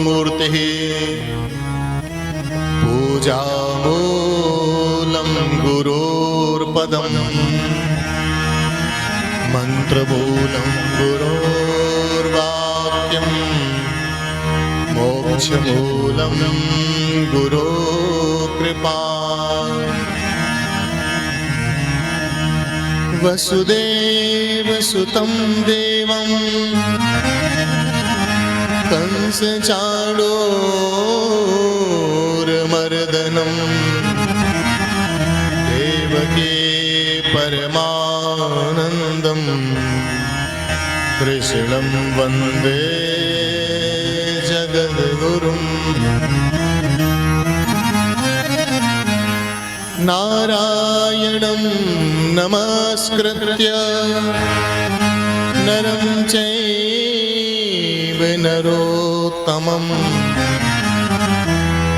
गुरुर्मूर्तिः पूजामूलं गुरोर्पदम् मन्त्रमूलं गुरोर्वाक्यं मोक्षमूलं गुरोर्कृपा वसुदेवसुतं देवं कंसचाणूरमर्दनं देवकी परमानन्दं कृष्णं वन्दे जगद्गुरुम् नारायणं नमस्कृत्य नरं चैव नरोत्तमं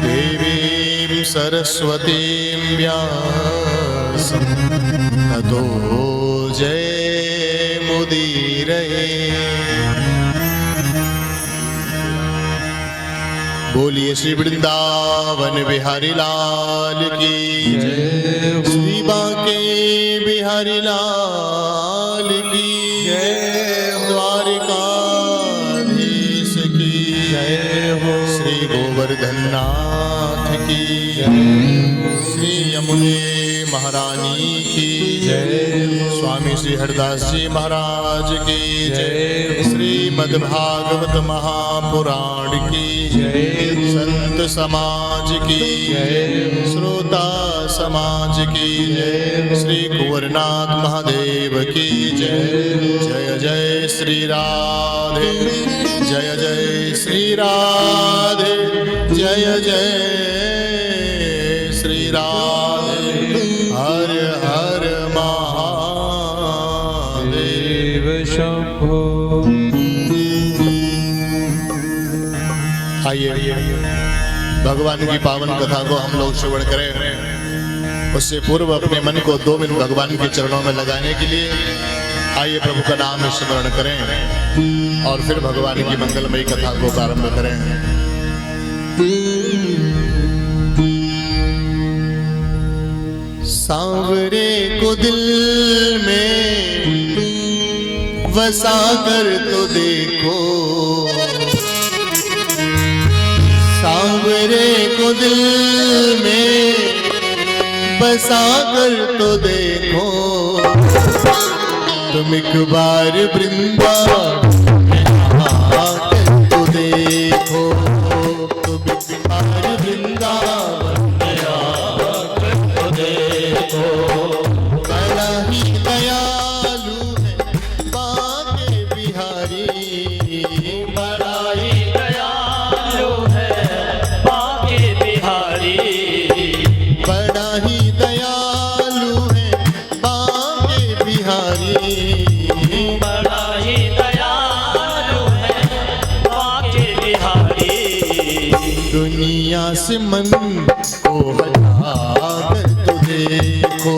देवीं सरस्वतीं व्यासं ततो जयमुदीरये। बोलिए श्री वृंदावन बिहारी लाल की जय, श्री बांके बिहारी लाल की जय, द्वारिकाधीश की जय हो, श्री गोवर्धन नाथ की जय, श्री यमुने महारानी की जय, स्वामी श्री हरदास जी महाराज की जय, श्रीमद्भागवत महापुराण की जय, संत समाज की जय, श्रोता समाज की जय, श्री कुंवरनाथ महादेव की जय। जय जय श्री राधे, जय जय श्री राधे, जय जय श्री राधे। हर हर महादेव शंभो। आइए भगवान की पावन कथा को हम लोग श्रवण करें। उससे पूर्व अपने मन को 2 मिनट भगवान के चरणों में लगाने के लिए आइए प्रभु का नाम स्मरण करें और फिर भगवान की मंगलमयी कथा को प्रारंभ करें। सांवरे को दिल में बसा कर तो देखो, सांवरे को दिल में बसा कर तो देखो, तुम एक बार वृंदावन आकर तो देखो, तुम एक बार वृंदावन आकर तो देखो। बड़ा ही दयालु है बांके बिहारी, बड़ा ही दयालु है बांके बिहारी, बड़ा ही दयालु है बांके बिहारी, बड़ा ही दयालु है बांके बिहारी। दुनिया से मन को हटा कर तो देखो,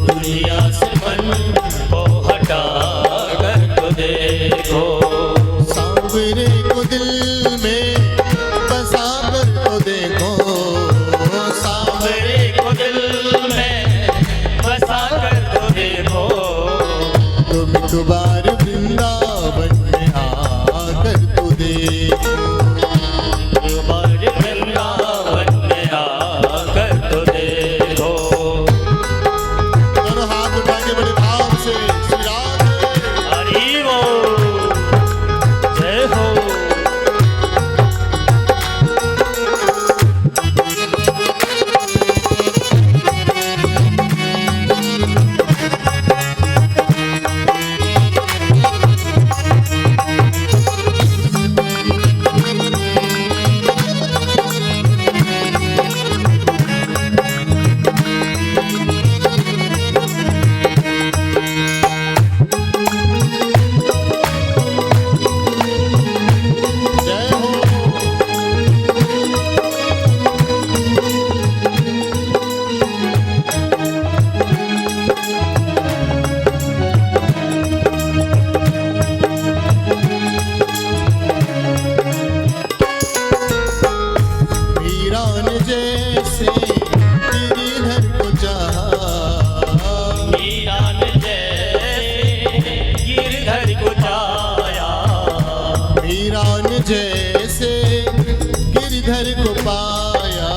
दुनिया से मन को हटा कर तो देखो, सांवरे को दिल में बसा कर तो देखो, सांवरे को दिल में बसा कर तो देखो, तुम एक बार वृंदावन में आकर तो देखो, एक बार वृंदावन में आकर तो देखो। दोनों हाथ उठा के बड़े भाव से श्री राधे हरि बोल, जय हो। मीरान जैसे गिरधर को पाया,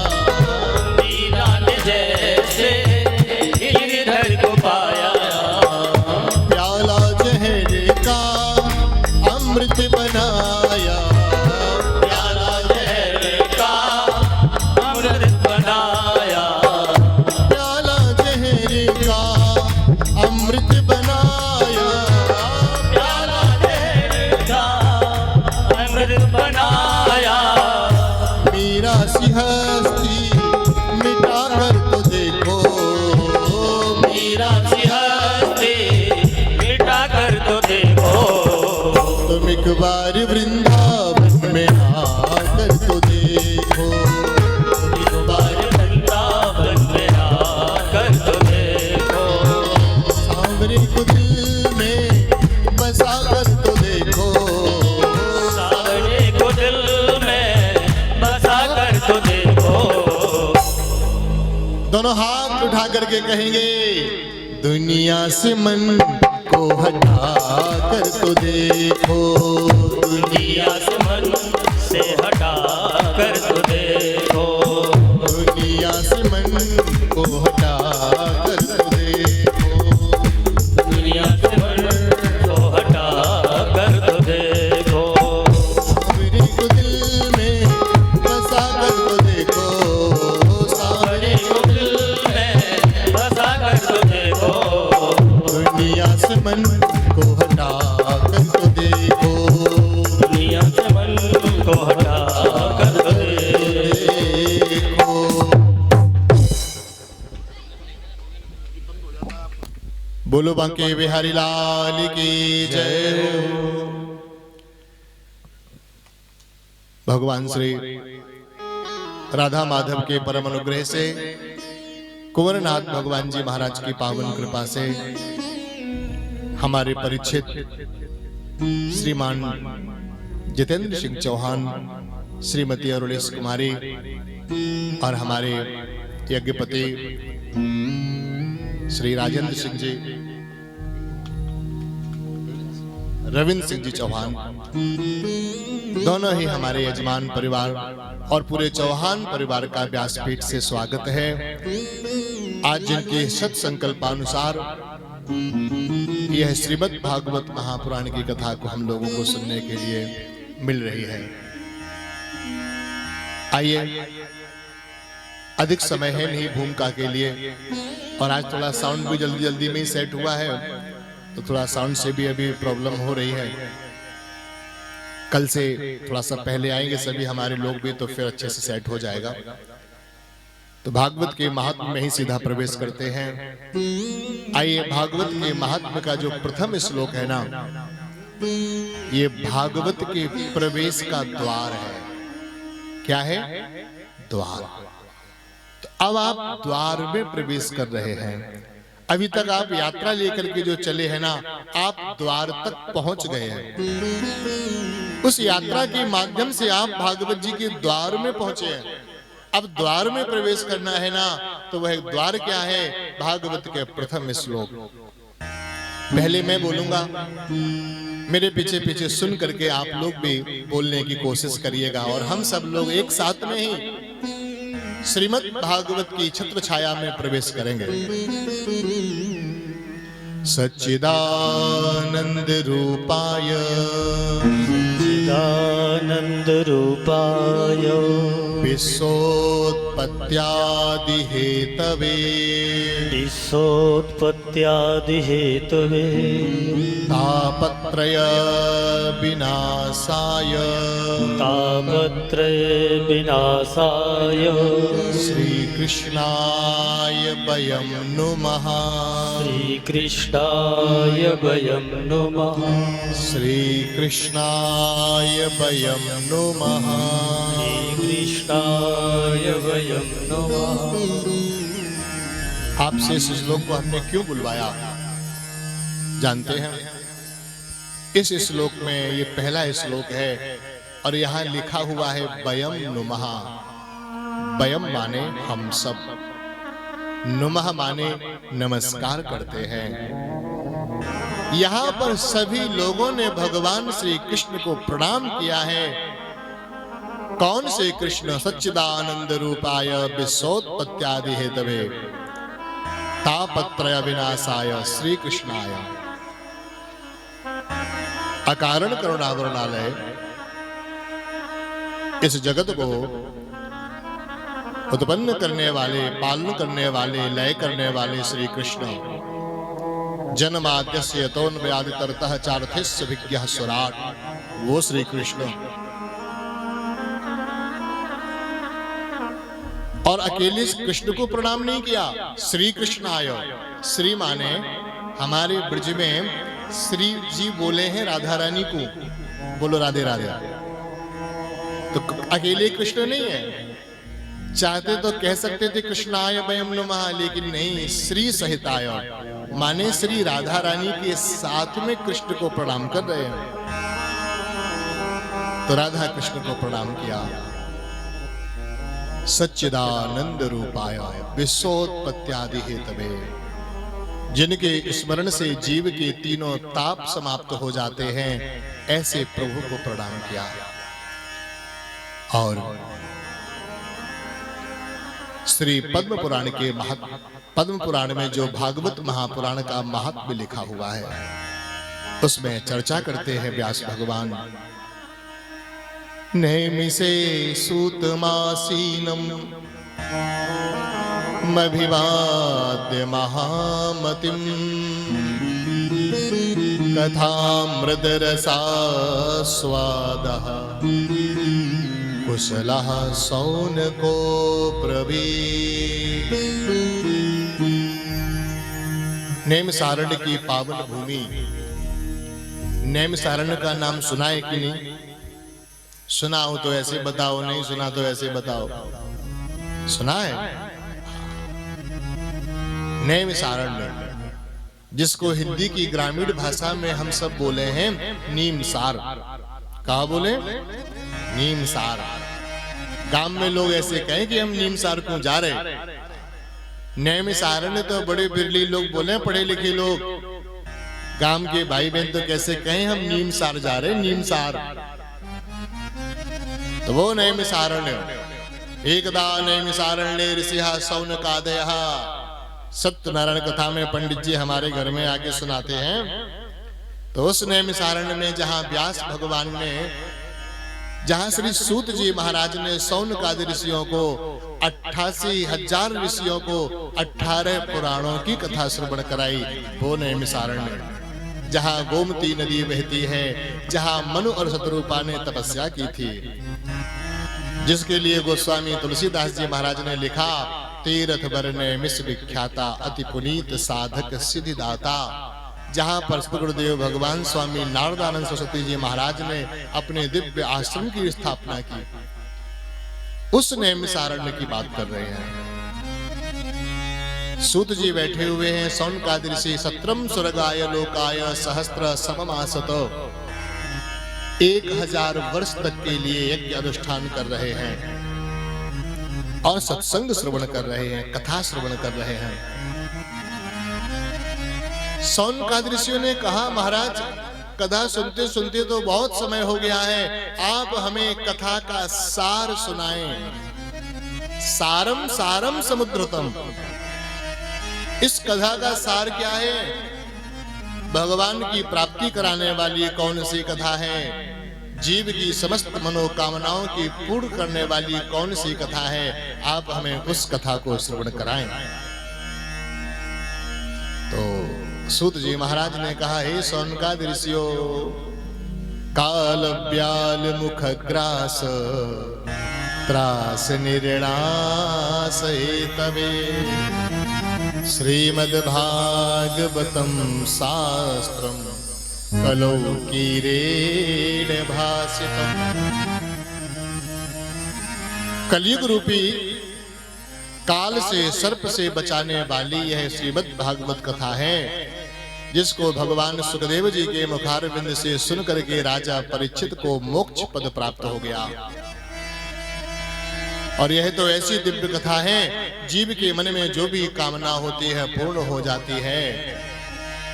मीरा ने जैसे गिरधर को पाया, प्याला जहर का अमृत बनाया, प्याला जहर का अमृत बनाया, प्याला जहर का अमृत बनाया, प्याला जहर का अमृत बनाया। मीरा सी हस्ती मिटा कर तो देखो, मीरा सी हस्ती मिटा कर तो देखो, तुम एक बार वृंदावन में आकर तो देखो, एक बार वृंदावन में आकर तो देखो, सांवरे को दिल में बसा कर तो देखो, सावरे को दिल में बसा कर तो देखो। दोनों हाथ उठा करके कहेंगे, दुनिया से मन को हटा कर तो देखो, दुनिया से मन से हटा कर तो देखो, दुनिया से मन को हटा कर तो देखो, दुनिया से मन को हटा कर तो देखो, सांवरे को दिल में बसा कर तो देखो, सावरे को दिल में बसा कर तो देखो, दुनिया से मन को हटा कर तो देखो, दुनिया से मन को हटा कर तो देखो। बोलो बांके बिहारी लाल की जय हो। भगवान श्री राधा माधव के परम अनुग्रह से कुंवरनाथ भगवान जी महाराज की पावन कृपा से हमारे परिचित श्रीमान जितेंद्र सिंह चौहान, श्रीमती अरुणेश कुमारी और हमारे यज्ञपति श्री राजेंद्र सिंह जी, रविंद्र सिंह जी चौहान, दोनों ही हमारे यजमान परिवार और पूरे चौहान परिवार का व्यासपीठ से स्वागत है। आज जिनके सत संकल्पानुसार यह श्रीमद् भागवत महापुराण की कथा को हम लोगों को सुनने के लिए मिल रही है। आइए, अधिक समय है नहीं भूमिका के लिए, और आज थोड़ा साउंड भी जल्दी जल्दी में ही सेट हुआ है, तो थोड़ा साउंड से भी अभी प्रॉब्लम हो रही है। कल से थोड़ा सा पहले आएंगे सभी हमारे लोग भी, तो फिर अच्छे से सेट हो जाएगा। तो भागवत के महात्म्य में ही सीधा प्रवेश करते हैं। आइए, भागवत के महात्म्य का जो प्रथम श्लोक है ना, ये भागवत के प्रवेश का द्वार है। क्या है? द्वार। तो अब आप द्वार में प्रवेश कर रहे हैं। अभी तक आप यात्रा लेकर के जो चले हैं ना, आप द्वार तक पहुंच गए हैं। उस यात्रा के माध्यम से आप भागवत जी के द्वार में पहुंचे हैं। अब द्वार में प्रवेश करना है ना, तो वह द्वार क्या है? भागवत के प्रथम श्लोक। पहले मैं बोलूंगा, मेरे पीछे पीछे सुन करके आप लोग भी बोलने की कोशिश करिएगा, और हम सब लोग एक साथ में ही श्रीमद् भागवत की छत्र छाया में प्रवेश करेंगे। सच्चिदानंद रूपाय चिदानंद रूपाय विश्वोत्पत्त्यादि हेतवे विश्वोत्पत्त्यादि हेतवे तापत्रय विनाशाय तापत्रय विनाशाय श्री कृष्णाय वयं नुमः श्री कृष्णाय वयं नुमः श्री कृष्णाय वयं नुमः श्री कृष्णाय वयं नुमः। आपसे इस श्लोक को हमने क्यों बुलवाया जानते हैं? इस श्लोक में ये पहला श्लोक है और यहाँ लिखा हुआ है वयं नुमः। वयं माने हम सब, नुमः माने नमस्कार करते हैं। यहां पर सभी लोगों ने भगवान श्री कृष्ण को प्रणाम किया है। कौन से कृष्ण? सच्चिदानंद रूपाय विश्वोत्पत्त्यादि हेतवे तापत्रय विनाशाय श्री कृष्णाय। अकारण करुणावरणालय इस जगत को उत्पन्न करने वाले, पालन करने वाले, लय करने वाले श्री कृष्ण। जन्माद्यस्य यतोन्मयादितरतः चार्थस्य विज्ञः स्वराट, वो श्री कृष्ण। और अकेले कृष्ण को प्रणाम नहीं किया, श्री कृष्ण आयो। श्री माने हमारे ब्रज में श्री जी बोले हैं राधा रानी को, बोलो राधे राधे। तो अकेले कृष्ण नहीं है, चाहते तो कह सकते थे कृष्णाय वयम नमः, लेकिन नहीं, श्री सहित आयो माने श्री राधा रानी के साथ में कृष्ण को प्रणाम कर रहे हैं। तो राधा कृष्ण को प्रणाम किया। सच्चिदानंद रूपाय विश्वोत्पत्त्यादि हेतवे, जिनके स्मरण से जीव के तीनों ताप समाप्त हो जाते हैं, ऐसे प्रभु को प्रणाम किया। और श्री पद्म पुराण के पद्म पुराण में जो भागवत महापुराण का महात्म्य लिखा हुआ है, उसमें चर्चा करते हैं व्यास भगवान। नैमिषे सूतमासीनम मभिवाद्य महामतिम कथामृतरसा स्वादः कुशलः सौनको प्रवीण। नैमिषारण्य की पावन भूमि, नैमिषारण्य का नाम सुना है कि नहीं? सुना हो तो ऐसे बताओ, नहीं सुना तो ऐसे बताओ। सुना है? नैमिषारण्य, जिसको हिंदी की ग्रामीण भाषा में हम सब बोले हैं नीमसार। कहा बोले? नीमसार। गांव में लोग ऐसे कहें कि हम नीमसार क्यों जा रहे। नैमिषारण्य तो बड़े बिरली लोग बोले, पढ़े लिखे लोग। गांव के भाई बहन तो कैसे कहें हम नीमसार जा रहे, नीमसार। तो वो नैमिषारण्य। एकदा नैमिषारण्ये ऋषिः शौनकादयः। सत्यनारायण कथा में पंडित जी हमारे घर में आके सुनाते हैं। तो उस नैमिषारण्य में जहां व्यास भगवान ने, जहां श्री सूत जी महाराज ने शौनकादि ऋषियों को, 88,000 ऋषियों को 18 पुराणों की कथा श्रवण कराई, वो नैमिषारण्य। जहां गोमती नदी बहती है, जहां मनु और शतरूपा ने तपस्या की थी, जिसके लिए गोस्वामी तुलसीदास जी महाराज ने लिखा, तीर्थ बरने मिस विख्याता अति पुनीत साधक सिद्धिदाता। जहां पर गुरुदेव भगवान स्वामी नारदानंद सरस्वती जी महाराज ने अपने दिव्य आश्रम की स्थापना की, उस नैमिषारण्य की बात कर रहे हैं। सूत जी बैठे हुए हैं, शौनकादि ऋषि सत्रम स्वर्गाय लोकाय सहस्त्र सममासत, 1000 वर्ष तक के लिए यज्ञ अनुष्ठान कर रहे हैं और सत्संग श्रवण कर रहे हैं, कथा श्रवण कर रहे हैं। शौनकादि ऋषियों ने कहा, महाराज कथा सुनते सुनते तो बहुत समय हो गया है, आप हमें कथा का सार सुनाएं। सारम सारम समुद्रतम। इस कथा का सार क्या है? भगवान की प्राप्ति कराने वाली कौन सी कथा है? जीव की समस्त मनोकामनाओं की पूर्ण करने वाली कौन सी कथा है? आप हमें उस कथा को श्रवण कराएं। तो सूत जी महाराज ने कहा, हे शौनकादि ऋषियों, काल ब्याल मुख ग्रास त्रास निर्णास हेतवे श्रीमद्भागवतम शास्त्रम कलौ कीरेण भासितम्। कलयुग रूपी काल से, सर्प से बचाने वाली यह श्रीमद् भागवत कथा है, जिसको भगवान सुखदेव जी के मुखारविंद से सुन करके राजा परीक्षित को मोक्ष पद प्राप्त हो गया। और यह तो ऐसी दिव्य कथा है, जीव के मन में जो भी कामना होती है पूर्ण हो जाती है।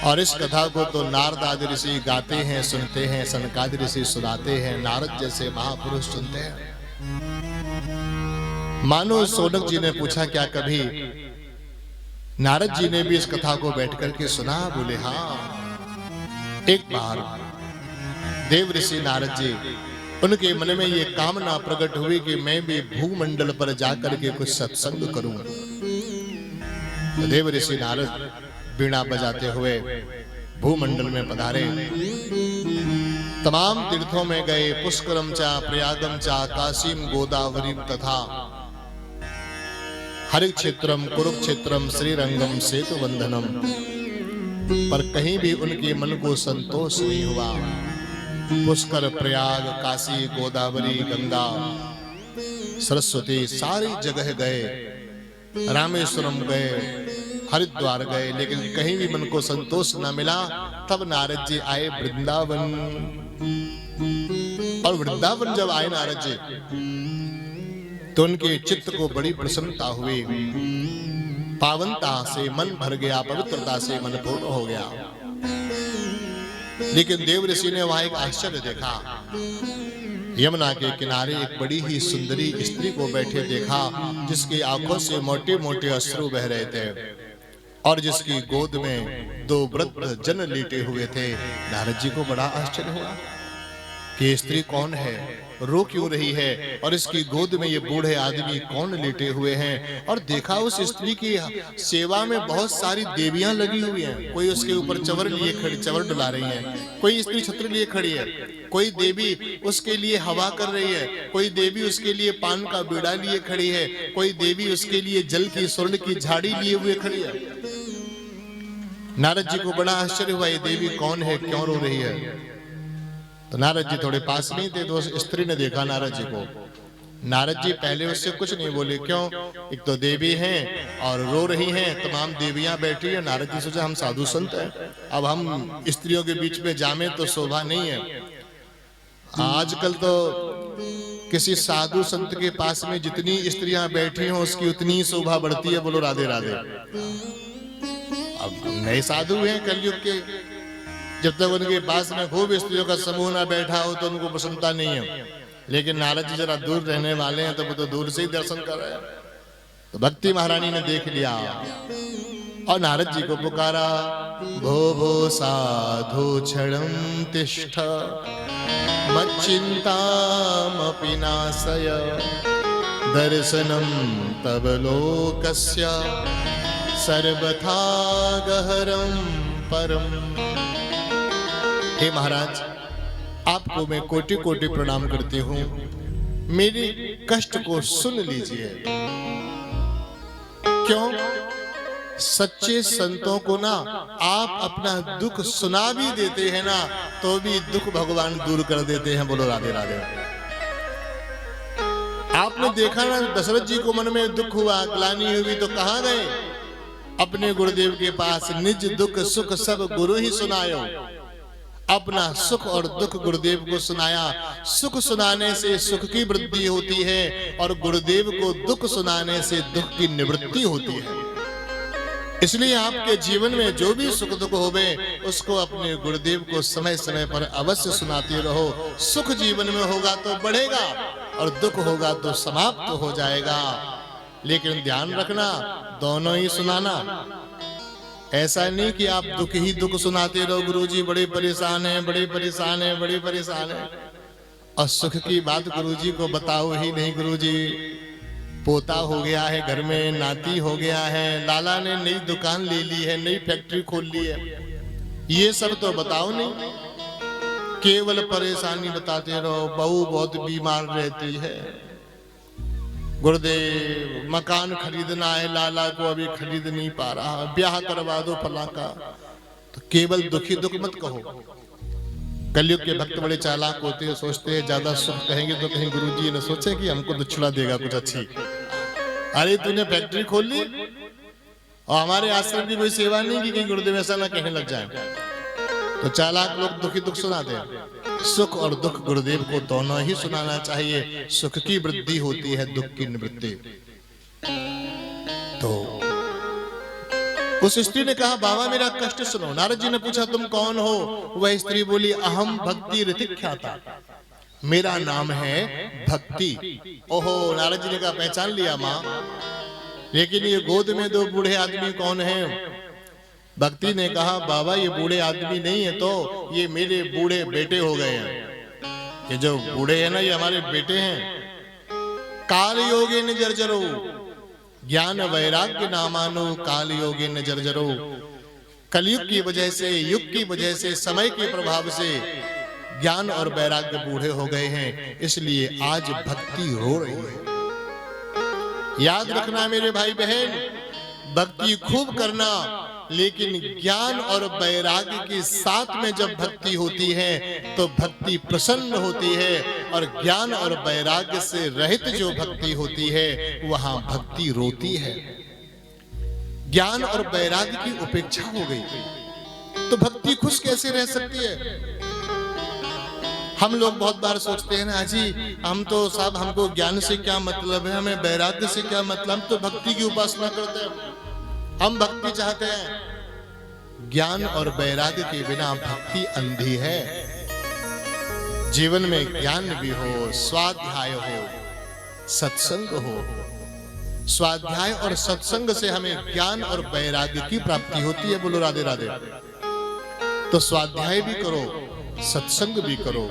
और इस कथा को तो नारद आदि ऋषि गाते हैं, सुनते हैं, सनकादि ऋषि सुनाते हैं, नारद जैसे महापुरुष सुनते हैं। मानो सौनक जी ने पूछा, क्या कभी नारद जी ने भी इस कथा को बैठ करके सुना? बोले हाँ। एक बार देव ऋषि नारद जी, उनके मन में ये कामना प्रकट हुई कि मैं भी भूमंडल पर जाकर के कुछ सत्संग करूं। तो देव ऋषि नारद वीणा बजाते हुए भूमंडल में पधारे। तमाम तीर्थों में गए, पुष्करम चा, प्रयागम चा, काशीम, गोदावरी तथा हरि क्षेत्रम, कुरुक्षेत्रम, श्रीरंगम, सेतु बंधनम, पर कहीं भी उनके मन को संतोष नहीं हुआ। पुष्कर, प्रयाग, काशी, गोदावरी, गंगा, सरस्वती सारी जगह गए, रामेश्वरम गए, हरिद्वार गए, लेकिन कहीं भी मन को संतोष न मिला। तब नारद जी आए वृंदावन। और वृंदावन जब आए नारद जी, तो उनके चित्त को बड़ी प्रसन्नता हुई, पावनता से मन भर गया, पवित्रता से मन पूर्ण हो गया। लेकिन देव ऋषि ने वहां एक आश्चर्य देखा। यमुना के किनारे एक बड़ी ही सुंदरी स्त्री को बैठे देखा, जिसकी आंखों से मोटे मोटे अश्रु बह रहे थे और जिसकी गोद में 2 वृद्ध जन लेटे हुए थे। नारद जी को बड़ा आश्चर्य हुआ कि ये स्त्री कौन है, रो क्यों रही है, और इसकी गोद में ये बूढ़े आदमी कौन लेटे हुए हैं। और देखा उस स्त्री की सेवा में बहुत सारी देवियां लगी हुई हैं। कोई उसके ऊपर चवर लिए खड़ी, चवर डुला रही है, कोई स्त्री छत्र लिए खड़ी है, कोई देवी उसके लिए हवा कर रही है, कोई देवी उसके लिए पान का बीड़ा लिए खड़ी है, कोई देवी उसके लिए जल की, स्वर्ण की झाड़ी लिए हुए खड़ी है। नारद जी को बड़ा आश्चर्य हुआ, ये देवी कौन है, क्यों रो रही है। तो नारद जी थोड़े पास नहीं थे, तो उस स्त्री ने देखा नारद जी को। नारद जी पहले उससे कुछ नहीं बोले, क्यों, एक तो देवी हैं और रो रही हैं, तमाम देवियां बैठी है। नारद जी सोचा हम साधु संत हैं, अब हम स्त्रियों के बीच में जामे तो शोभा नहीं है। आजकल तो किसी साधु संत के पास में जितनी स्त्रियां बैठी हों उसकी उतनी ही शोभा बढ़ती है। बोलो राधे राधे। अब नए साधु हैं कलयुग के, जब तक उनके पास में खूब स्त्रियों का समूह ना बैठा हो तो उनको प्रसन्नता नहीं है। लेकिन नारद जी जरा दूर रहने वाले हैं, तो वो तो दूर से ही दर्शन कर रहे हैं। तो भक्ति महारानी ने देख लिया और नारद जी को पुकारा, भो भो साधु क्षणं तिष्ठ मच्चिन्तामपि नाशय दर्शनं तव लोकस्य सर्वथा गहरं परम। हे महाराज, आपको मैं कोटि कोटि प्रणाम करती हूँ, मेरी कष्ट को सुन लीजिए। क्यों? सच्चे संतों को ना आप अपना दुख सुना भी देते हैं ना, तो भी दुख भगवान दूर कर देते हैं। बोलो राधे राधे। आपने देखा ना, दशरथ जी को मन में दुख हुआ, ग्लानि हुई, तो कहाँ गए? अपने गुरुदेव के पास। निज दुख सुख सब गुरु ही सुनायो। अपना सुख और दुख गुरुदेव को सुनाया। सुख सुनाने से सुख की वृद्धि होती है और गुरुदेव को दुख सुनाने से दुख की निवृत्ति होती है। इसलिए आपके जीवन में जो भी सुख दुख होवे, उसको अपने गुरुदेव को समय समय पर अवश्य सुनाते रहो। सुख जीवन में होगा तो बढ़ेगा और दुख होगा तो समाप्त हो जाएगा। लेकिन ध्यान रखना, दोनों ही सुनाना। ऐसा नहीं कि आप दुख ही दुख सुनाते रहो, गुरुजी बड़े परेशान हैं, बड़े परेशान हैं, बड़े परेशान हैं, और सुख की बात गुरुजी को बताओ ही नहीं। गुरुजी पोता हो गया है घर में, नाती हो गया है, लाला ने नई दुकान ले ली है, नई फैक्ट्री खोल ली है, ये सब तो बताओ नहीं। केवल परेशानी बताते रहो। बहू बहुत बीमार रहती है, गुरुदेव मकान खरीदना है, लाला को अभी खरीद नहीं पा रहा, ब्याह करवा दो फला का। तो केवल दुखी दुख मत कहो। कलयुग के भक्त बड़े चालाक होते हैं, सोचते हैं ज्यादा सुख कहेंगे तो कहीं गुरुजी ने सोचे कि हमको दक्षिणा देगा कुछ अच्छी। अरे तूने फैक्ट्री खोल ली और हमारे आश्रम की कोई सेवा नहीं की, कहीं गुरुदेव ऐसा ना कहने लग जाए। तो चालाक लोग दुखी दुख सुनाते हैं। सुख और दुख गुरुदेव को दोनों ही सुनाना चाहिए। सुख की वृद्धि होती है, दुख की निवृत्ति। तो उस स्त्री ने कहा, बाबा मेरा कष्ट सुनो। नारद जी ने पूछा, तुम कौन हो? वह स्त्री बोली, अहम भक्ति ऋतिख्याता, मेरा नाम है भक्ति। ओहो, नारद जी ने कहा, पहचान लिया माँ, लेकिन ये गोद में दो बूढ़े आदमी कौन है? भक्ति ने कहा, बाबा ये बूढ़े आदमी नहीं है, तो ये मेरे बूढ़े बेटे हो गए हैं। ये जो बूढ़े हैं ना, ये हमारे बेटे हैं। काल योगे न जर्जरो, ज्ञान वैराग्य नामानो, काल योगे न जर्जरो। कलयुग की वजह से, युग की वजह से, समय के प्रभाव से ज्ञान और वैराग्य बूढ़े हो गए हैं, इसलिए आज भक्ति रो रही है। याद रखना मेरे भाई बहन, भक्ति खूब करना, लेकिन ज्ञान और वैराग्य के साथ में जब भक्ति होती है तो भक्ति प्रसन्न होती है, और ज्ञान और वैराग्य से रहित जो भक्ति होती है वहां भक्ति रोती है। ज्ञान और वैराग्य की उपेक्षा हो गई तो भक्ति खुश कैसे रह सकती है? हम लोग बहुत बार सोचते हैं ना, जी हम तो साहब, हमको ज्ञान से क्या मतलब है, हमें वैराग्य से क्या मतलब, हम तो भक्ति की उपासना करते हैं, हम भक्ति चाहते हैं। ज्ञान और वैराग्य के बिना भक्ति अंधी है। जीवन में ज्ञान भी हो, स्वाध्याय हो, सत्संग हो। स्वाध्याय और सत्संग से हमें ज्ञान और वैराग्य की प्राप्ति होती है। बोलो राधे राधे। तो स्वाध्याय भी करो, सत्संग भी करो,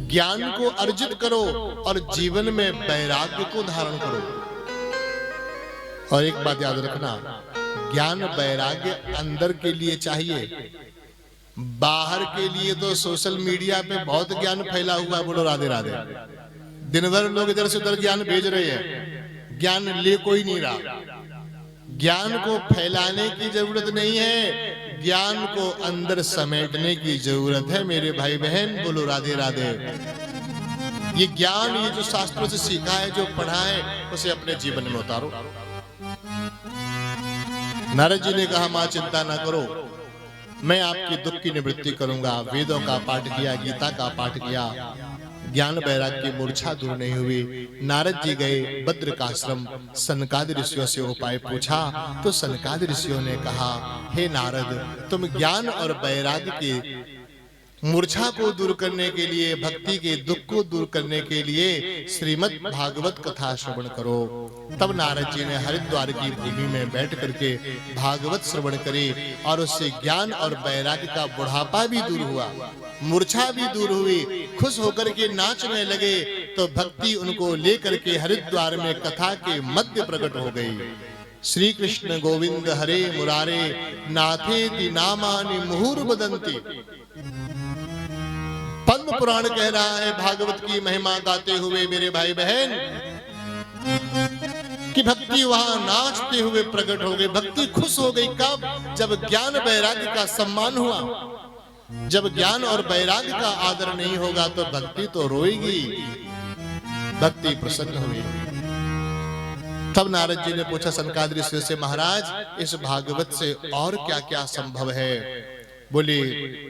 ज्ञान को अर्जित करो और जीवन में वैराग्य को धारण करो। और एक बात याद रखना, ज्ञान वैराग्य अंदर के लिए चाहिए, बाहर के लिए तो सोशल मीडिया पे बहुत ज्ञान फैला हुआ है। बोलो राधे राधे। दिन भर लोग इधर से उधर ज्ञान भेज रहे हैं, ज्ञान ले कोई नहीं रहा। ज्ञान को फैलाने की जरूरत नहीं है, ज्ञान को अंदर समेटने की जरूरत है मेरे भाई बहन। बोलो राधे राधे। ये ज्ञान, ये जो शास्त्रों से सीखा है, जो पढ़ा है, उसे अपने जीवन में उतारो। नारद जी ने कहा, मां चिंता ना करो, मैं आपकी दुख की निवृत्ति करूंगा। वेदों का पाठ किया, गीता का पाठ किया, ज्ञान वैराग्य की मूर्छा दूर नहीं हुई। नारद जी गए बद्रिकाश्रम, सनकादि ऋषियों से उपाय पूछा तो सनकादि ऋषियों ने कहा, हे नारद, तुम ज्ञान और वैराग्य की मूर्छा को दूर करने के लिए, भक्ति के दुख को दूर करने के लिए श्रीमद् भागवत कथा श्रवण करो। तब नारद जी ने हरिद्वार की भूमि में बैठ करके भागवत श्रवण करे और उससे ज्ञान और वैराग्य का बुढ़ापा भी दूर हुआ, मूर्छा भी दूर हुई। खुश होकर के नाचने लगे तो भक्ति उनको लेकर के हरिद्वार में कथा के मध्य प्रकट हो गई। श्री कृष्ण गोविंद हरे मुरारे, नाथेति नामानि मुहुर्वदन्ति। पद्म पुराण कह रहा है भागवत की महिमा गाते हुए मेरे भाई बहन, कि भक्ति वहां नाचते हुए प्रकट हो गई। भक्ति खुश हो गई कब? जब ज्ञान वैराग्य का सम्मान हुआ। जब ज्ञान और वैराग्य का आदर नहीं होगा तो भक्ति तो रोएगी। भक्ति प्रसन्न हुई। तब नारद जी ने पूछा सनकादि ऋषि से, महाराज इस भागवत से और क्या क्या संभव है? बोले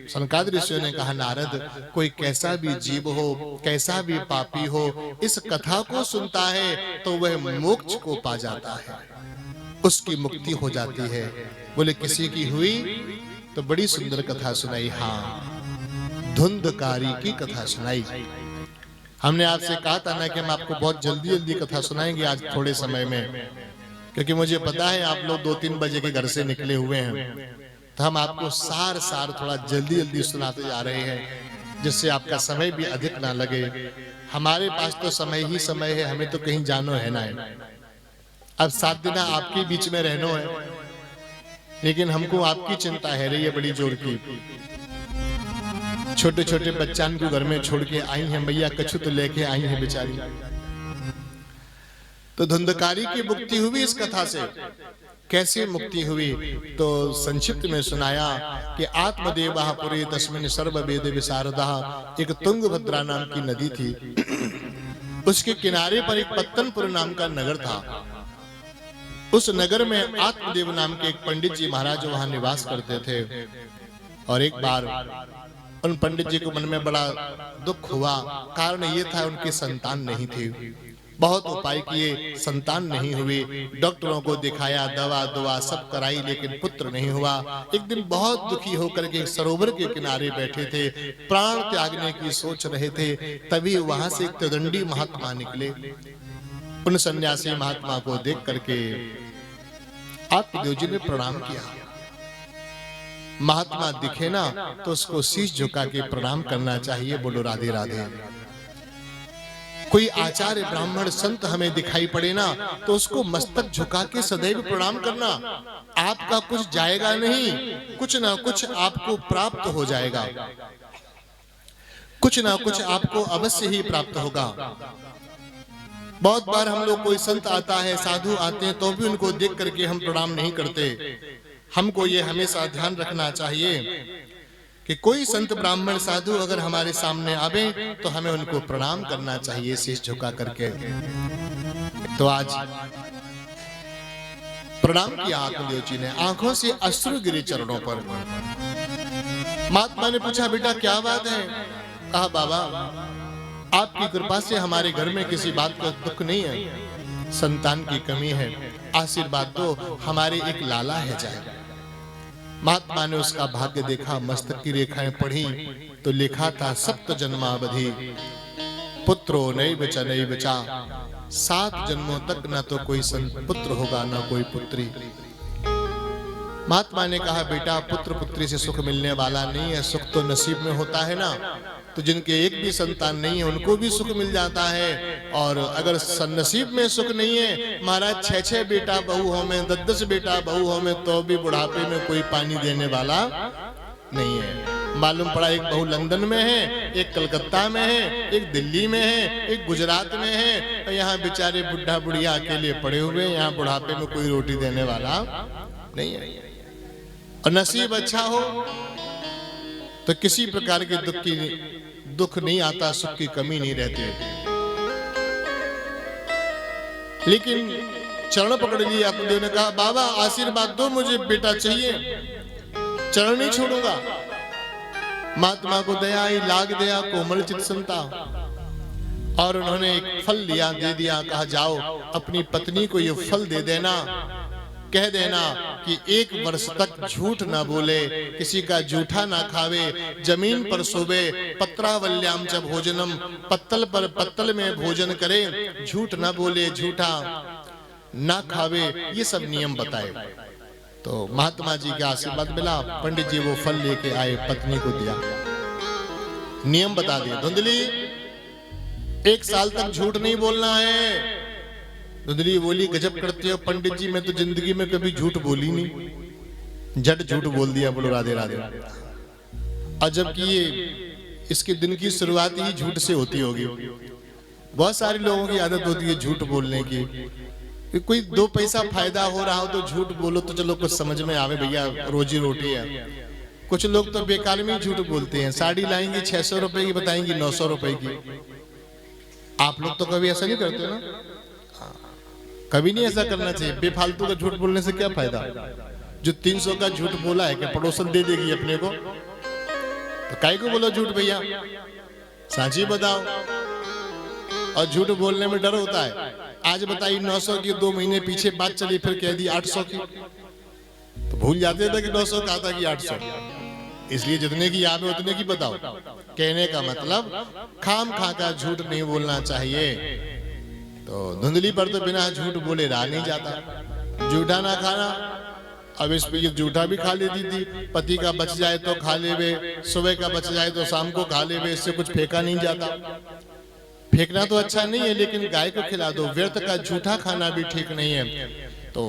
सनकादि ऋषियों ने कहा, नारद, कोई कैसा भी जीव हो, कैसा भी पापी हो, इस कथा को सुनता है तो वह मोक्ष को पा जाता है, उसकी मुक्ति हो जाती है। बोले किसी की हुई? तो बड़ी सुंदर कथा सुनाई। हाँ, धुंधकारी की कथा सुनाई। हमने आपसे कहा था ना कि हम आपको बहुत जल्दी जल्दी कथा सुनाएंगे आज थोड़े समय में, क्योंकि मुझे पता है आप लोग 2-3 बजे के घर से निकले हुए हैं, तो हम आपको सार थोड़ा जल्दी जल्दी सुनाते जा रहे हैं, जिससे आपका समय भी अधिक ना लगे। हमारे पास तो समय ही समय है, हमें तो कहीं जानो है ना है। अब 7 दिन आपके बीच में रहना है, लेकिन हमको आपकी चिंता है रही है बड़ी जोर की। छोटे छोटे बच्चन को घर में छोड़ के आई हैं मैया, कछु तो लेके आई हैं बेचारी। तो धुंधकारी की मुक्ति हुई इस कथा से। कैसे मुक्ति हुई? तो संक्षिप्त में सुनाया कि आत्मदेवः पुरे तस्मिन् सर्व वेद विशारदः। एक तुंगभद्रा नाम की नदी थी, उसके किनारे पर एक पत्तनपुर नाम का नगर था। उस नगर में आत्मदेव नाम के एक पंडित जी महाराज वहां निवास करते थे। और एक बार उन पंडित जी को मन में बड़ा दुख हुआ। कारण ये था उनकी संतान नहीं थी। बहुत उपाय किए, संतान नहीं हुई। डॉक्टरों को दिखाया, दवा दुआ सब कराई, लेकिन पुत्र नहीं हुआ। एक दिन बहुत दुखी होकर के सरोवर के किनारे बैठे थे, प्राण त्यागने की सोच रहे थे। तभी वहां से एक त्रिदंडी महात्मा निकले। उन सन्यासी महात्मा को देख करके आत्मदेव जी ने प्रणाम किया। महात्मा दिखे ना तो उसको शीश झुका के प्रणाम करना चाहिए। बोलो राधे राधे। कोई आचार्य ब्राह्मण संत हमें दिखाई पड़े ना तो उसको मस्तक झुका के सदैव प्रणाम करना। आपका कुछ जाएगा नहीं, कुछ ना कुछ आपको प्राप्त हो जाएगा, कुछ ना कुछ आपको अवश्य ही प्राप्त होगा। बहुत बार हम लोग, कोई संत आता है, साधु आते हैं, तो भी उनको देख करके हम प्रणाम नहीं करते। हमको ये हमेशा ध्यान रखना चाहिए कि कोई संत ब्राह्मण साधु अगर हमारे सामने आवे तो हमें उनको प्रणाम करना चाहिए शीश झुका करके। तो आज प्रणाम किया आत्मदेव जी ने, आंखों से अश्रु गिरे चरणों पर। महात्मा ने पूछा, बेटा क्या बात है? कहा, बाबा आपकी कृपा से हमारे घर में किसी बात का दुख नहीं है, संतान की कमी है, आशीर्वाद दो, हमारे एक लाला है जाए। महात्मा ने उसका भाग्य देखा, मस्तक की रेखाएं पढ़ी तो लिखा था, सप्त जन्मावधि पुत्रो नैव च नैव चा। 7 जन्मों तक ना तो कोई पुत्र होगा ना कोई पुत्री। महात्मा ने कहा, बेटा पुत्र पुत्री से सुख मिलने वाला नहीं है, सुख तो नसीब में होता है ना। तो जिनके एक भी संतान नहीं है उनको भी सुख मिल जाता है, और अगर नसीब में सुख नहीं है, महाराज 6 बेटा बहू हो में, 10 बेटा बहू हो में, तो भी बुढ़ापे में कोई पानी देने वाला नहीं है। मालूम पड़ा, एक बहू लंदन में है, एक कलकत्ता में है, एक दिल्ली में है, एक गुजरात में है, और यहाँ बेचारे बुढ़ा बुढ़िया अकेले पड़े हुए, यहाँ बुढ़ापे में कोई रोटी देने वाला नहीं है। और नसीब अच्छा हो तो किसी प्रकार के दुख नहीं आता, सुख की कमी नहीं रहती। लेकिन चरण पकड़ लिए आत्मदेव ने, कहा, बाबा आशीर्वाद दो, मुझे बेटा चाहिए, चरण नहीं छोड़ूंगा। महात्मा को दया आई, लाग दया कोमल चित संता, और उन्होंने एक फल लिया, दे दिया। कहा, जाओ अपनी पत्नी को ये फल दे देना, कह देना कि 1 वर्ष तक झूठ ना बोले, किसी का जूठा ना खावे, जमीन पर सोवे, पत्रावल्याम च भोजनम, पत्तल में भोजन करे, झूठ ना बोले, झूठा ना खावे, ये सब नियम बताए। तो महात्मा जी का आशीर्वाद मिला। पंडित जी वो फल लेके आए, पत्नी को दिया, नियम बता दिए, धुंधली 1 साल तक झूठ नहीं बोलना है। धुंधली बोली, गजब करते हो पंडित जी, मैं तो जिंदगी में कभी झूठ बोली नहीं, झट झूठ बोल दिया। बोलो राधे राधे। और जबकि ये इसके दिन की शुरुआत ही झूठ से होती होगी। बहुत सारे लोगों की आदत होती है झूठ बोलने की, कोई 2 पैसा फायदा हो रहा हो तो झूठ बोलो तो चलो कुछ समझ में आवे, भैया रोजी रोटी है। कुछ लोग तो बेकार में झूठ बोलते हैं, साड़ी लाएंगे 600 रुपए की, बताएंगे 900 रुपए की। आप लोग तो कभी ऐसा नहीं करते ना? कभी नहीं ऐसा करना चाहिए। बेफालतू का झूठ बोलने से क्या फायदा? जो 300 का झूठ बोला है कि पड़ोसन दे देगी अपने को, तो काहे को बोलो झूठ भैया, साची बताओ। और झूठ बोलने में डर होता है। आज बताइए 900 की 2 महीने पीछे बात चली, फिर कह दी 800 की, तो भूल जाते थे कि 900 कहा था कि 800। इसलिए जितने की याद है उतने की बताओ। कहने का मतलब खाम खा का झूठ नहीं बोलना चाहिए। तो धुंधली पर तो बिना झूठ बोले रहा नहीं जाता। झूठा ना खाना, अब इस पे ये झूठा भी खा लेती थी, पति का बच जाए तो खा लेवे, सुबह का बच जाए तो शाम को खा लेवे, इससे कुछ फेंका नहीं जाता। फेंकना तो अच्छा नहीं है, लेकिन गाय को खिला दो। व्यर्थ का झूठा खाना भी ठीक नहीं है। तो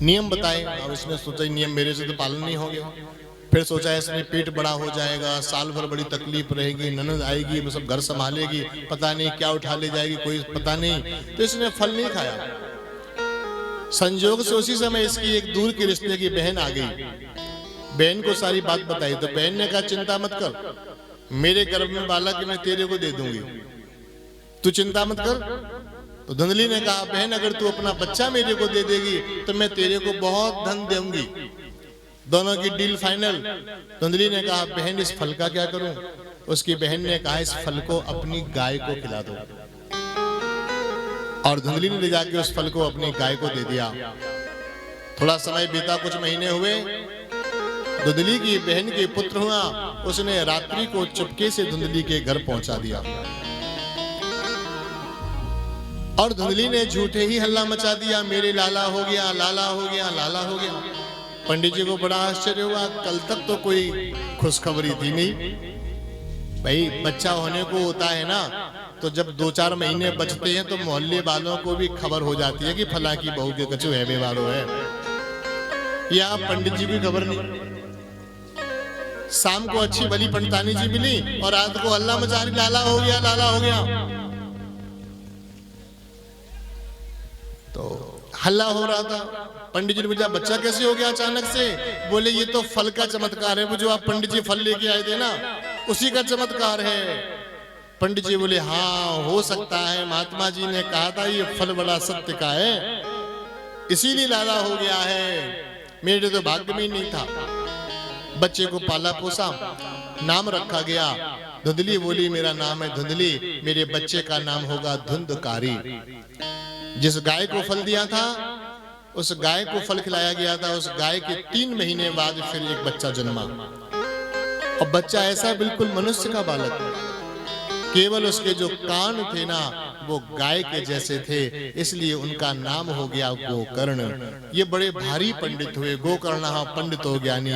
नियम बताए, अब इसने सोचा नियम मेरे से तो पालन नहीं हो गया। फिर सोचा इसने पेट बड़ा हो जाएगा, साल भर बड़ी तकलीफ रहेगी, ननद आएगी, वो सब घर संभालेगी, पता नहीं क्या उठा ले जाएगी, कोई पता नहीं। तो इसने फल नहीं खाया। संजोग से उसी समय इसकी एक दूर के रिश्ते की बहन आ गई। बहन को सारी बात बताई तो बहन ने कहा, चिंता मत कर, मेरे गर्भ में बालक मैं तेरे को दे दूंगी, तू चिंता मत कर। तो धुंधली ने कहा, बहन अगर तू अपना बच्चा मेरे को दे देगी तो मैं तेरे को बहुत धन दूंगी। दोनों की डील फाइनल। धुंधली ने कहा, बहन इस फल का क्या करूं? उसकी बहन ने कहा, इस फल को अपनी गाय को खिला दो। और धुंधली ने ले जाके उस फल को अपनी गाय को दे दिया। थोड़ा समय बीता, कुछ महीने हुए, धुंधली की बहन के पुत्र हुआ, उसने रात्रि को चुपके से धुंधली के घर पहुंचा दिया और धुंधली ने झूठे ही हल्ला मचा दिया, मेरे लाला हो गया, लाला हो गया, लाला हो गया। पंडित जी को बड़ा आश्चर्य हुआ, कल तक तो कोई खुशखबरी थी नहीं। भाई बच्चा होने को होता है ना, तो जब 2-4 महीने बचते हैं तो मोहल्ले वालों को भी खबर हो जाती है कि फला की बहू के कछु है बेवारो है। या पंडित जी की खबर नहीं। शाम को अच्छी भली पंडितानी जी मिली और रात को हल्ला मचा रही, लाला हो गया, लाला हो गया। तो हल्ला हो रहा था। पंडित जी ने पूछा, बच्चा कैसे हो गया अचानक से? बोले ये तो फल का चमत्कार है, वो जो आप पंडित जी फल लेके आए थे ना, उसी का चमत्कार है। पंडित जी बोले, हाँ हो सकता है, महात्मा जी ने कहा था ये फल बड़ा सत्य का है, इसीलिए लाला हो गया है, मेरे तो भाग्य में ही नहीं था। बच्चे को पाला पोसा, नाम रखा गया। धुंधली बोली, मेरा नाम है धुंधली, मेरे बच्चे का नाम होगा धुंधकारी। जिस गाय को फल दिया था, उस गाय को फल खिलाया गया था। उस गाय के 3 महीने बाद फिर एक बच्चा जन्मा, और बच्चा ऐसा बिल्कुल मनुष्य का बालक, केवल उसके जो कान थे ना वो गाय के जैसे थे, इसलिए उनका नाम हो गया गोकर्ण। ये बड़े भारी पंडित हुए, गोकर्ण पंडित हो ज्ञानी।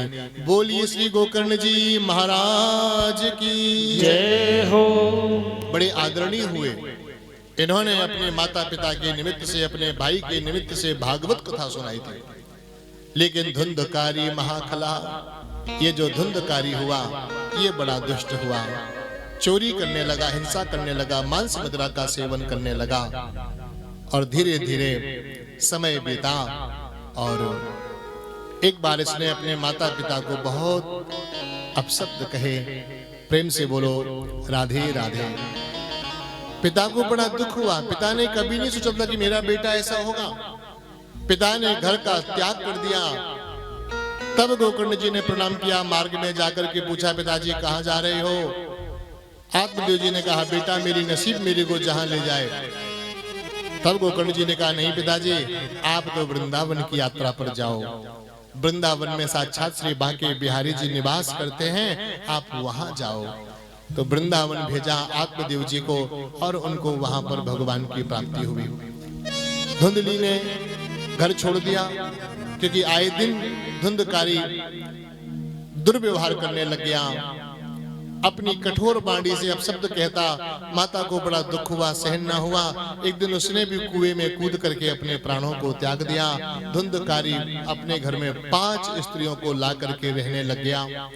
बोलिए श्री गोकर्ण जी महाराज की जय हो। बड़े आदरणीय हुए। इन्होंने अपने माता पिता के निमित्त से, अपने भाई के निमित्त से भागवत कथा सुनाई थी। लेकिन धुंधकारी महाखला, ये जो धुंधकारी हुआ ये बड़ा दुष्ट हुआ, चोरी करने लगा, हिंसा करने लगा, मांस मदिरा का सेवन करने लगा। और धीरे धीरे समय बीता और एक बार इसने अपने माता पिता को बहुत अपशब्द कहे। प्रेम से बोलो राधे राधे। पिता को बड़ा दुख हुआ। पिता ने कभी नहीं सोचा था कि मेरा बेटा ऐसा होगा। पिता ने घर का त्याग कर दिया। तब गोकर्ण जी ने प्रणाम किया। मार्ग में जाकर के पूछा, पिताजी कहाँ जा रहे हो? आत्मदेव जी ने कहा, बेटा मेरी नसीब मेरे को जहां ले जाए। तब गोकर्ण जी ने कहा, नहीं पिताजी, आप तो वृंदावन की यात्रा पर जाओ। वृंदावन में साक्षात श्री बांके बिहारी जी निवास करते हैं, आप वहां जाओ। तो वृंदावन भेजा आत्मदेव जी को और उनको वहां पर भगवान की प्राप्ति हुई। धुंधली ने घर छोड़ दिया, क्योंकि आए दिन धुंधकारी दुर्व्यवहार करने लग गया। अपनी कठोर बाणी से अपशब्द कहता। माता को बड़ा दुख हुआ, सहन न हुआ। एक दिन उसने भी कुएं में कूद करके अपने प्राणों को त्याग दिया। धुंधकारी अपने घर में 5 स्त्रियों को ला करके रहने लग गया।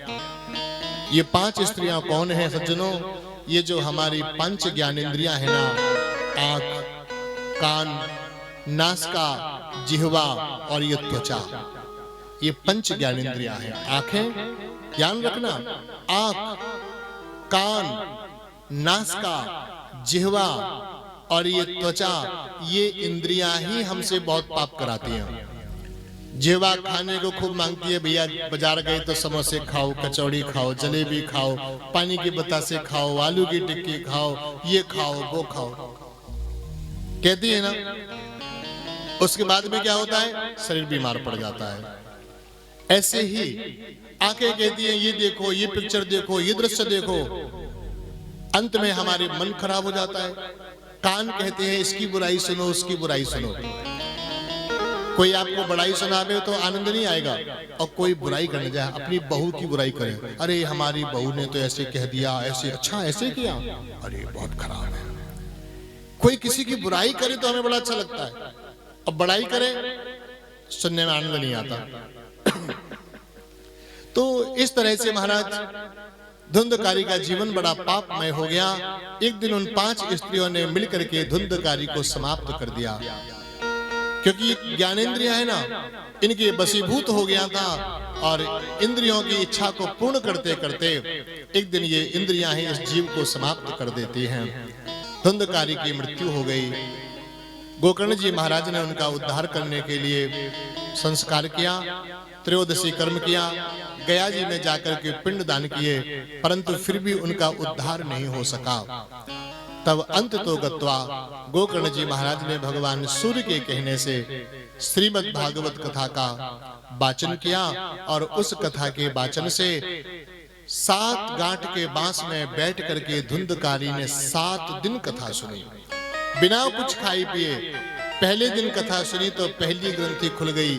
ये 5 स्त्रियां कौन है सज्जनों? ये जो हमारी 5 ज्ञानेंद्रियां हैं ना, आंख, कान, नासिका, जिह्वा और ये त्वचा, ये 5 ज्ञानेंद्रियां हैं। आंखें, ध्यान रखना, आंख, कान, नासिका, जिह्वा और ये त्वचा, ये इंद्रियां ही हमसे बहुत पाप कराती हैं। जिह्वा खाने को खूब मांगती है, भैया बाजार गए तो समोसे खाओ, कचौड़ी खाओ, जलेबी खाओ, पानी की बतासे खाओ, आलू की टिक्की खाओ, ये खाओ वो खाओ, कहती है ना। उसके बाद में क्या होता है? शरीर बीमार पड़ जाता है। ऐसे ही आंखें कहती हैं, ये देखो, ये पिक्चर देखो, ये दृश्य देखो, अंत में हमारे मन खराब हो जाता है। कान कहते हैं, इसकी बुराई सुनो, उसकी बुराई सुनो। कोई आपको बुराई सुनावे तो आनंद नहीं आएगा, और कोई बुराई करने जाए, अपनी बहू की बुराई करे, अरे हमारी बहू ने तो ऐसे कह दिया, ऐसे, अच्छा ऐसे किया, अरे बहुत खराब है। कोई किसी की बुराई करे तो हमें बड़ा अच्छा लगता है, और बड़ाई करे सुनने में आनंद नहीं आता। तो इस तरह से महाराज धुंधकारी का जीवन बड़ा पापमय हो गया। एक दिन उन 5 स्त्रियों ने मिलकर के धुंधकारी को समाप्त कर दिया, क्योंकि ज्ञानेंद्रियां है ना, इनके बसीभूत हो गया था। और इंद्रियों की इच्छा को पूर्ण करते करते एक दिन ये इंद्रियां ही इस जीव को समाप्त कर देती हैं। धुंधकारी की मृत्यु हो गई। गोकर्ण जी महाराज ने उनका उद्धार करने के लिए संस्कार किया, त्रयोदशी कर्म किया, गया जी में जाकर के पिंड दान किए, परंतु फिर भी उनका उद्धार नहीं हो सका। तब अंत तो गत्वा गोकर्ण जी महाराज ने भगवान सूर्य के कहने से श्रीमद् भागवत कथा का वाचन किया और उस कथा के वाचन से 7 गांठ के बांस में बैठ करके धुंधकारी ने 7 दिन कथा सुनी बिना कुछ खाई पिए। पहले दिन कथा सुनी तो पहली ग्रंथि खुल गई,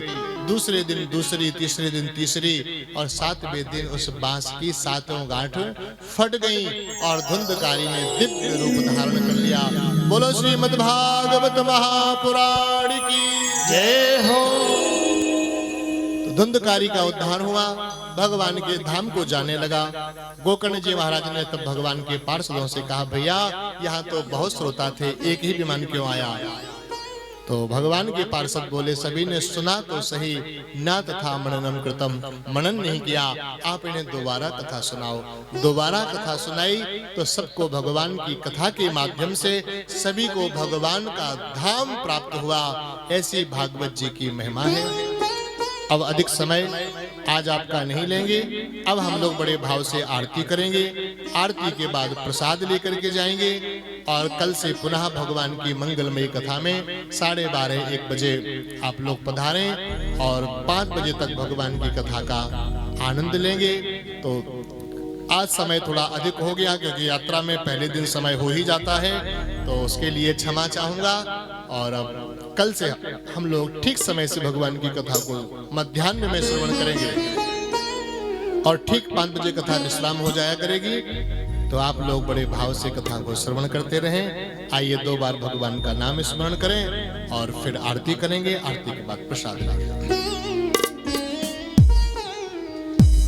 दूसरे दिन दूसरी, तीसरे दिन तीसरी और 7वें दिन उस बांस की 7 गांठ फट गई और धुंधकारी ने दिव्य रूप धारण कर लिया। बोलो श्रीमद् भागवत महापुराण की जय हो। धुंधकारी का उद्धार हुआ, भगवान के धाम को जाने लगा। गोकर्ण जी महाराज ने तब भगवान के पार्षदों से कहा, भैया यहाँ तो बहुत श्रोता थे, एक ही विमान क्यों आया? तो भगवान के पार्षद बोले, सभी ने सुना तो सही, ना तथा मननम कृतम, मनन नहीं किया, आप इन्हें दोबारा कथा सुनाओ। दोबारा कथा सुनाई तो सबको भगवान की कथा के माध्यम से सभी को भगवान का धाम प्राप्त हुआ। ऐसी भागवत जी की महिमा है। अब अधिक समय आज आपका नहीं लेंगे, अब हम लोग बड़े भाव से आरती करेंगे। आरती के बाद प्रसाद लेकर के जाएंगे और कल से पुनः भगवान की मंगलमयी कथा में 12:30-1 बजे आप लोग पधारें और 5 बजे तक भगवान की कथा का आनंद लेंगे। तो आज समय थोड़ा अधिक हो गया क्योंकि यात्रा में पहले दिन समय हो ही जाता है, तो उसके लिए क्षमा चाहूंगा। और अब कल से हम लोग ठीक समय से भगवान की कथा को मध्याह्न में श्रवण करेंगे और ठीक 5 बजे कथा विश्राम हो जाया करेगी। तो आप लोग बड़े भाव से कथा को श्रवण करते रहें। आइए 2 बार भगवान का नाम स्मरण करें और फिर आरती करेंगे। आरती के बाद प्रसाद लेंगे।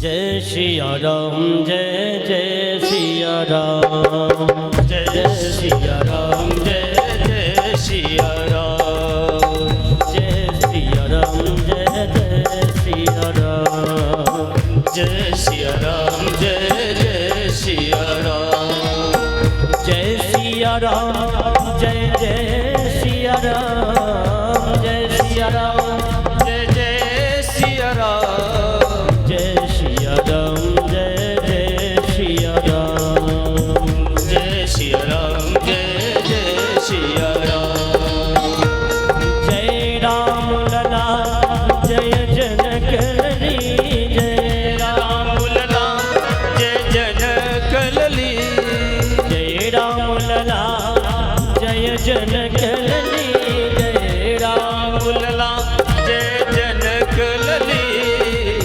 जय सिया राम, जय जय सिया राम, जय सिया राम, जय जय सिया राम, जय सिया राम, जय जय सिया राम, जय सिया राम, जय जय सिया राम, जय सिया राम, जय जय सिया राम, जय सिया राम, जय जय सिया राम, जय सिया राम, जय जय सिया राम, जय सिया राम, जय जय सिया राम, जय राम लला जय जनक लली, जय राम लला जय जनक लली, जय राम लला जय जनक लली, जय राम लला जय जनक लली,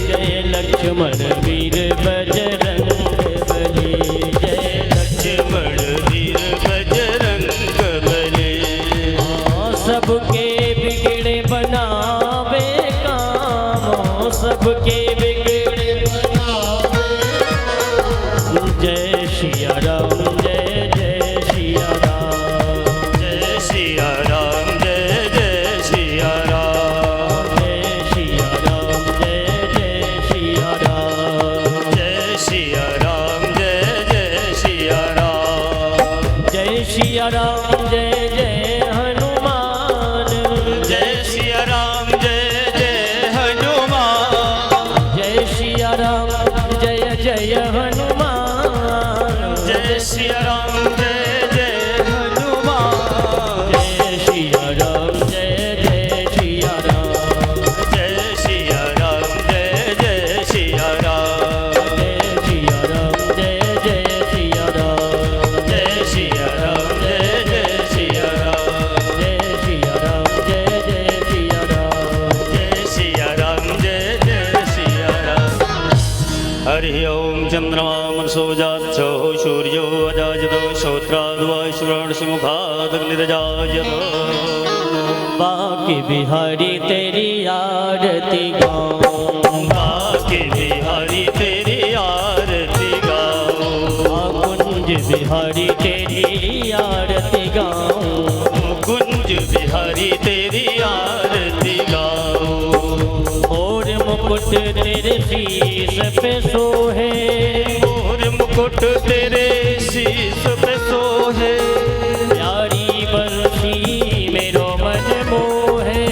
जय लक्ष्मण वीर बजरंग बली, जय लक्ष्मण वीर बजरंग बली, सबके बिगड़े बनावे काम, सबके बिगड़े बनावे काम, जय सिया राम, जय जय सिया राम, जय सिया राम, जय जय सिया राम, जय सिया राम, जय जय सिया राम, जय सिया राम, जय जय सिया राम, जय सिया राम, जय जय हनुमान, जय सिया राम, जय जय हनुमान, जय सिया राम, जय जय हनुमान, जय सिया राम, जय जय हनुमान, जय सिया राम, जय जय सिया राम, जय सिया राम, जय जय सिया राम, जय सिया राम, जय जय सिया राम, जय सिया राम, जय जय सिया राम, जय सिया राम, जय जय सिया राम, जय सिया राम, जय जय सिया राम। हरि ओम। चंद्रमा मनसो जातो सूर्यो अजायतो श्रोत्राद्वायुश्रवणसमुखादग्निरजायतो, बाकी बिहारी तेरी आरती गाऊं, बाकी बिहारी तेरी आरती गाऊं, कुंज बिहारी तेरी आरती गाऊं, कुंज बिहारी तेरी आरती गाऊं, और मुकुट तेरे शीश पे सोहे, और मुकुट तेरे शीश पे सोहे, प्यारी बंसी मेरो मन मोहे,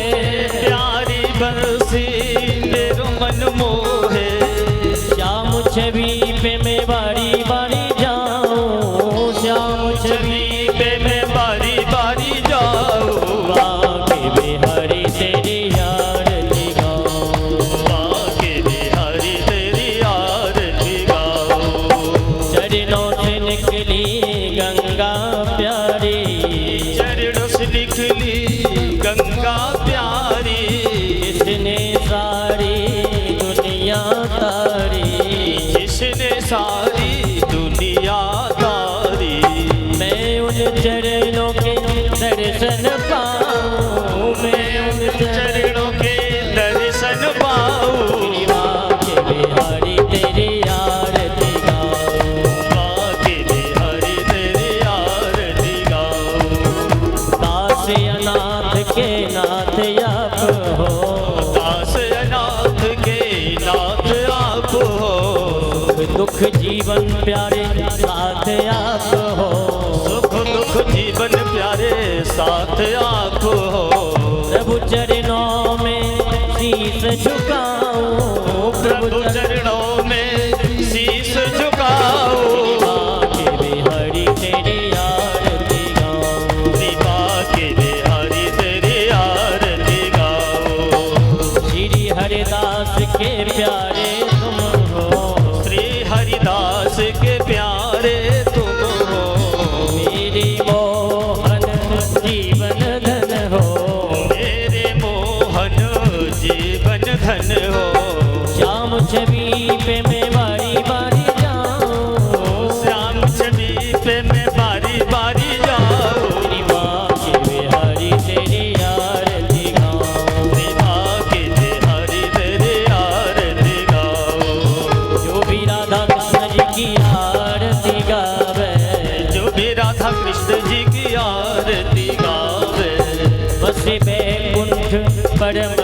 प्यारी बंसी मेरो मन मोहे, श्याम छवि पे मैं बारी बारी जाऊं, श्याम छवि पे निकली गंगा प्यारी, जिसने सारी दुनिया तारी, जिसने सारी दुनिया तारी। मैं उन चरणों के दर्शन पाऊं, मैं उन चरणों के दर्शन पाऊं, के बिहारी तेरी आरती गाऊं, बाके बिहारी तेरी आरती गाऊं। दास अनाथ के नाथ आप हो, दास अनाथ के नाथ आप हो, दुख जीवन प्यारे साथ आप हो, सुख दुख जीवन प्यारे साथ आप हो। प्रभु चरणों में शीस झुकाऊं, प्रभु चरणों में शीश झुकाओ, के बिहारी तेरी आरती गाऊं, बाके बिहारी तेरी आरती गाओ। श्री हरिदास के प्यारे तुम हो, श्री हरिदास के प्यारे तुम हो, मेरी मोहन जीवन धन हो, मेरे मोहन जीवन धन हो। श्याम छवि पे मैं बारी बारी जाऊं, श्याम छवि पे मैं बारी बारी जाऊं, तेरी माँ के बिहारी तेरी आरती गाऊं, बाके बिहारी तेरी आरती गाओ। जो भी राधा कृष्ण जी की आरती गावे, जो भी राधा कृष्ण जी की आरती गावे, बस बैकुंठ परम